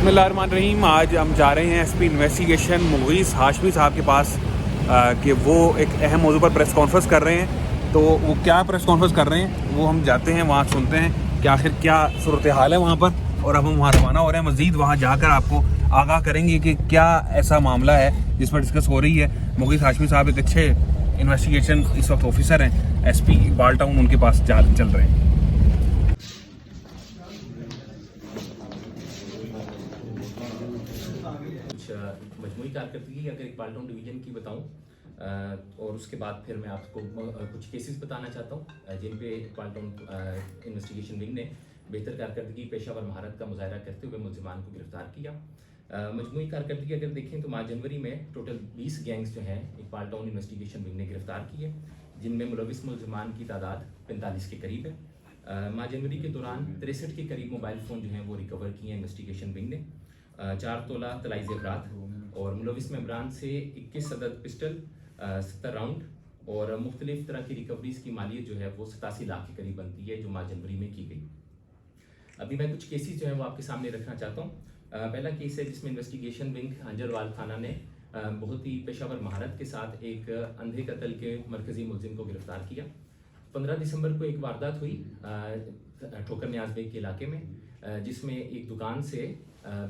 बिस्मिल्लाहिर्रहमानिर्रहीम। आज हम जा रहे हैं एसपी इन्वेस्टिगेशन मुगीस हाशमी साहब के पास कि वो एक अहम मौजू पर प्रेस कॉन्फ्रेंस कर रहे हैं। तो वो क्या प्रेस कॉन्फ्रेंस कर रहे हैं वो हम जाते हैं, वहाँ सुनते हैं कि आखिर क्या सूरत हाल है वहाँ पर, और अब हम वहाँ रवाना हो रहे हैं। मज़ीद वहाँ जाकर आपको आगाह करेंगे कि क्या ऐसा मामला है जिस पर डिस्कस हो रही है। मुगीस हाशमी साहब एक अच्छे इन्वेस्टिगेशन इस वक्त ऑफिसर हैं, एसपी इकबाल टाउन, उनके पास चल रहे हैं। मजमूई कारकर्दगी अगर इकबाल टाउन डिवीज़न की बताऊं और उसके बाद फिर मैं आपको कुछ केसेस बताना चाहता हूं जिन पे इकबाल टाउन इन्वेस्टिगेशन विंग ने बेहतर कारकर्दगी पेशावर महारत का मुजाहरा करते हुए मुलजिमान को गिरफ्तार किया। मजमूई कारकर्दगी अगर देखें तो माह जनवरी में टोटल 20 गैंग्स जो हैं इकबाल टाउन इन्वेस्टिगेशन विंग ने गिरफ्तार किए, जिनमें मुलविस मुलजिमान की तादाद 45 के करीब है। माह जनवरी के दौरान 63 के करीब मोबाइल फ़ोन जो हैं वो रिकवर किए हैं इन्वेस्टिगेशन विंग ने। 4 तोला तलाई ज़ेवरात और मुलविस मेम्बरान से 21 अदद पिस्टल, 70 राउंड और मुख्तलिफ तरह की रिकवरीज की मालियत जो है वो 87 लाख के करीब बनती है, जो माह जनवरी में की गई। अभी मैं कुछ केसेस जो है वो आपके सामने रखना चाहता हूँ। पहला केस है जिसमें इन्वेस्टिगेशन विंग हंजरवाल थाना ने बहुत ही पेशावर महारत के साथ एक अंधे कत्ल के मरकजी मुलजिम को गिरफ्तार किया। 15 दिसंबर को एक वारदात हुई ठोकर न्याज बेग के इलाके में, जिसमें एक दुकान से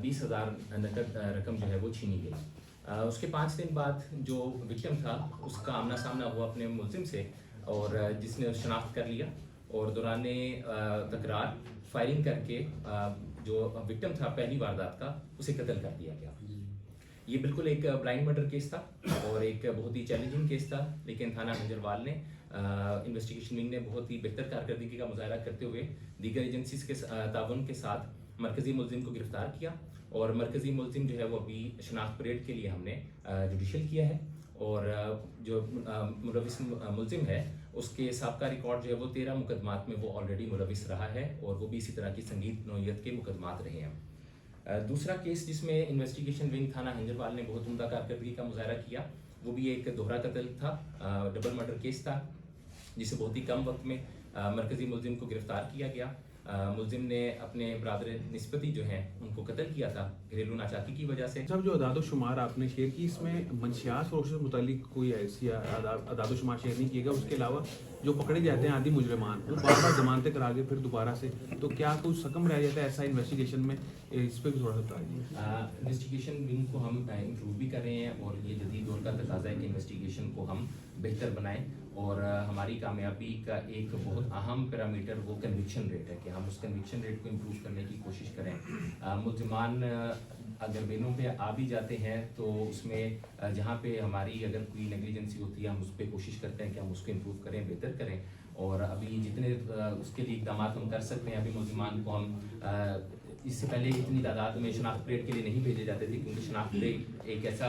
20,000 नकद रकम जो है वो छीनी गई। उसके 5 दिन बाद जो विक्टिम था उसका आमना सामना हुआ अपने मुलजिम से, और जिसने शनाख्त कर लिया और दौरान तकरार फायरिंग करके जो विक्टिम था पहली वारदात का उसे कत्ल कर दिया गया। ये बिल्कुल एक ब्लाइंड मर्डर केस था और एक बहुत ही चैलेंजिंग केस था, लेकिन थाना हंजरवाल ने इन्वेस्टिगेशन विंग ने बहुत ही बेहतर कारकर्दगी का मुजाहरा करते हुए दीगर एजेंसीज के ताउन के साथ मरकजी मुलजिम को गिरफ्तार किया। और मरकजी मुलजिम जो है वो अभी शनाख्त परेड के लिए हमने जुडिशल किया है, और जो मुलविस मुलजिम है उसके साबका रिकॉर्ड जो है वो 13 मुकदमात में वो ऑलरेडी मुलविस रहा है, और वो भी इसी तरह की संगीन नौयत के मुकदमात रहे हैं। दूसरा केस जिसमें इन्वेस्टिगेशन विंग थाना हंजरवाल ने बहुत उम्दा कारकर्दगी का मुजाहरा किया वो भी एक दोहरा कत्ल था, डबल मर्डर केस था, जिसे बहुत ही कम वक्त में मरकजी मुलजिम को गिरफ्तार किया गया। मुलजिम ने अपने बरादर निस्बती जो हैं उनको कत्ल किया था घरेलू नाचाकी की वजह से। सब जो अदाद-ओ-शुमार आपने शेयर की, इसमें मंशियात फरोख्त से मुतालिक कोई ऐसी अदाद-ओ-शुमार शेयर नहीं किएगा। उसके अलावा जो पकड़े जाते हैं आदि मुजरिमान वो बार बार जमानतें करा के फिर दोबारा से, तो क्या कुछ सकम रह जाता है ऐसा इन्वेस्टिगेशन में? इस पर भी थोड़ा सा बताइए। इन्वेस्टिगेशन विंग को हम इम्प्रूव भी कर रहे हैं, और ये जदीद दौर का तकाजा है कि इन्वेस्टिगेशन को हम बेहतर बनाएं, और हमारी कामयाबी का एक बहुत अहम पैरामीटर वो कन्विक्शन रेट है कि हम उस कन्विक्शन रेट को इम्प्रूव करने की कोशिश करें। मुलजिमान अगर बेलों पे आ भी जाते हैं तो उसमें जहाँ पे हमारी अगर कोई नेग्लिजेंसी होती है हम उस पर कोशिश करते हैं कि हम उसको इम्प्रूव करें, बेहतर करें। और अभी जितने उसके लिए इकदाम हम कर सकते हैं, अभी मुलजिमान को हम इससे पहले इतनी तादाद में शनाख्त परेड के लिए नहीं भेजे जाते थे, क्योंकि शनाख्त परेड एक ऐसा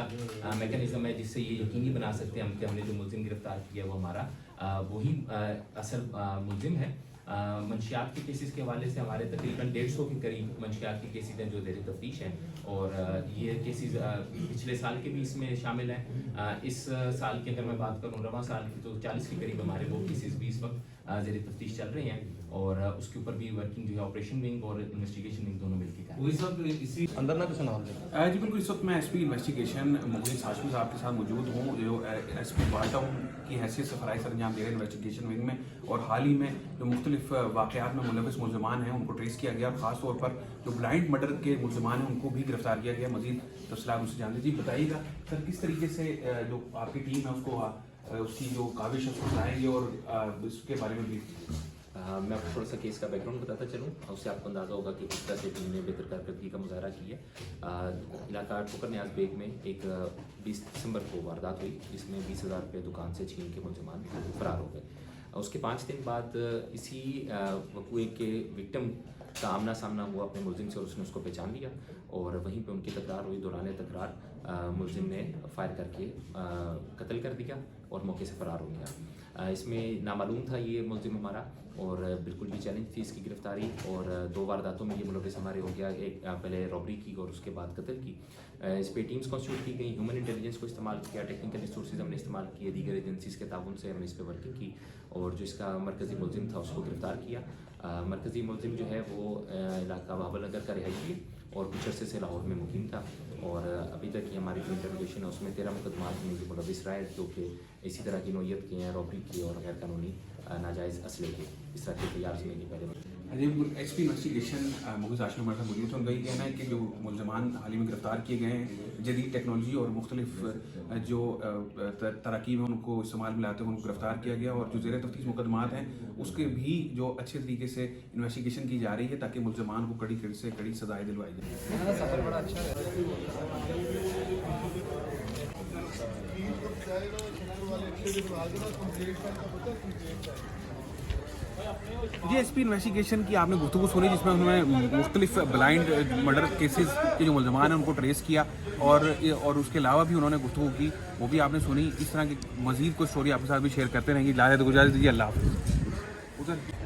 मैकेनिज्म है जिससे ये यकीनी बना सकते हैं हम कि हमने जो मुलजिम गिरफ्तार किया वो हमारा वही असल मुलजिम है। मंशियात के केसेस के हवाले से हमारे तकरीबन 150 के करीब मंशियात के केसेस हैं जो ज़ेर तफ्तीश हैं, और ये केसेस पिछले साल के भी इसमें शामिल हैं। इस साल की अगर मैं बात करूँ रवां साल की, तो 40 के करीब हमारे वो केसेस भी इस वक्त ज़ेर तफ्तीश चल रहे हैं, और उसके ऊपर भी वर्किंग जो है ऑपरेशन विंग और इन्वेस्टिगेशन विंग दोनों मिलकर कर रहे हैं। इसी अंदर ना कुछ नाम जी बिल्कुल, इस वक्त मैं एसपी इन्वेस्टिगेशन मुगीस हाशमी साहब के साथ मौजूद हूँ, जो एसपी इकबाल टाउन की हैसियत से फ़राइज़ अंजाम दे रहे हैं इन्वेस्टिगेशन विंग में। और हाल ही में जो मुख्तलिफ वाक़यात में मुलविस मुलजिमान हैं उनको ट्रेस किया गया, और ख़ास तौर पर जो ब्लाइंड मर्डर के मुलजिमान हैं उनको भी गिरफ्तार किया गया। मज़ीद तफसीलात उनसे जान लीजिए। बताइएगा सर, किस तरीके से जो आपकी टीम है उसको उसकी जो काविश है उसको बताएंगे, और इसके बारे में भी मैं आपको थोड़ा सा केस का बैकग्राउंड बताता चलूँ, उससे आपको अंदाज़ा होगा कि किस तरह से टीम ने बेहतर कारकर्दगी का मुजाहरा किया है। इलाका ठोकर न्याज बेग में एक 20 दिसंबर को वारदात हुई, जिसमें 20,000 रुपये दुकान से छीन के मुलजिमान फरार हो गए। उसके 5 दिन बाद इसी वकूए के विक्टिम का आमना सामना हुआ अपने मुलजिम से, और उसने उसको पहचान लिया, और वहीं पे उनकी तकरार हुई। दौरान तकरार मुलजिम ने फायर करके कत्ल कर दिया और मौके से फरार हो गया। इसमें नामालूम था ये मुलजिम हमारा, और बिल्कुल भी चैलेंज थी इसकी गिरफ्तारी, और 2 वारदातों में ये मुलविस हमारे हो गया, एक पहले रॉबरी की और उसके बाद कत्ल की। इस पर टीम्स कॉन्स्टिट्यूट की गई, ह्यूमन इंटेलिजेंस को इस्तेमाल किया, टेक्निकल रिसोर्सेज हमने इस्तेमाल किए, दीगर एजेंसीज के ताउन से हमने इस पर वर्किंग की, और जो इसका मरकज़ी मुलजिम था उसको गिरफ्तार किया। मरकज़ी मुलजिम जो है वो इलाका बाबल नगर का रिहायशी है, और कुछ अरसे से लाहौर में मुकीम था। और अभी तक की हमारी जो इंटरोगेशन है उसमें 13 मुकदमात में जो मुलविस रहा है, जो कि इसी तरह की नोयत के हैं, रॉबरी की और गैर कानूनी नाजायज़ असले के, इस तरह के तैयार समय के पहले। एसपी इन्वेस्टिगेशन मुगीस हाशमी हमारे साथ मौजूद हैं। उनका ये कहना है कि जो मुलजमान हाल ही में गिरफ्तार किए गए हैं, जदीद टेक्नोलॉजी और मुख्तलिफ जो तरकीब हैं उनको इस्तेमाल में लाते हुए उनको गिरफ्तार किया गया, और जो ज़ेर तफ्तीश मुकदमात हैं उसके भी जो अच्छे तरीके से इन्वेस्टिगेशन की जा रही है ताकि मुलजमान को कड़ी से कड़ी सजाएँ दिलवाई जाए। सफर बड़ा अच्छा जी, एसपी इन्वेस्टिगेशन की आपने गुफ्तगू सुनी जिसमें उन्होंने मुख्तलिफ ब्लाइंड मर्डर केसेस के जो मुलजमान हैं उनको ट्रेस किया, और उसके अलावा भी उन्होंने गुफ्तगू की, वो भी आपने सुनी। इस तरह की मज़ीद कोई स्टोरी आपके साथ भी शेयर करते रहेंगे। इजाज़त दीजिए, अल्लाह हाफ़िज़।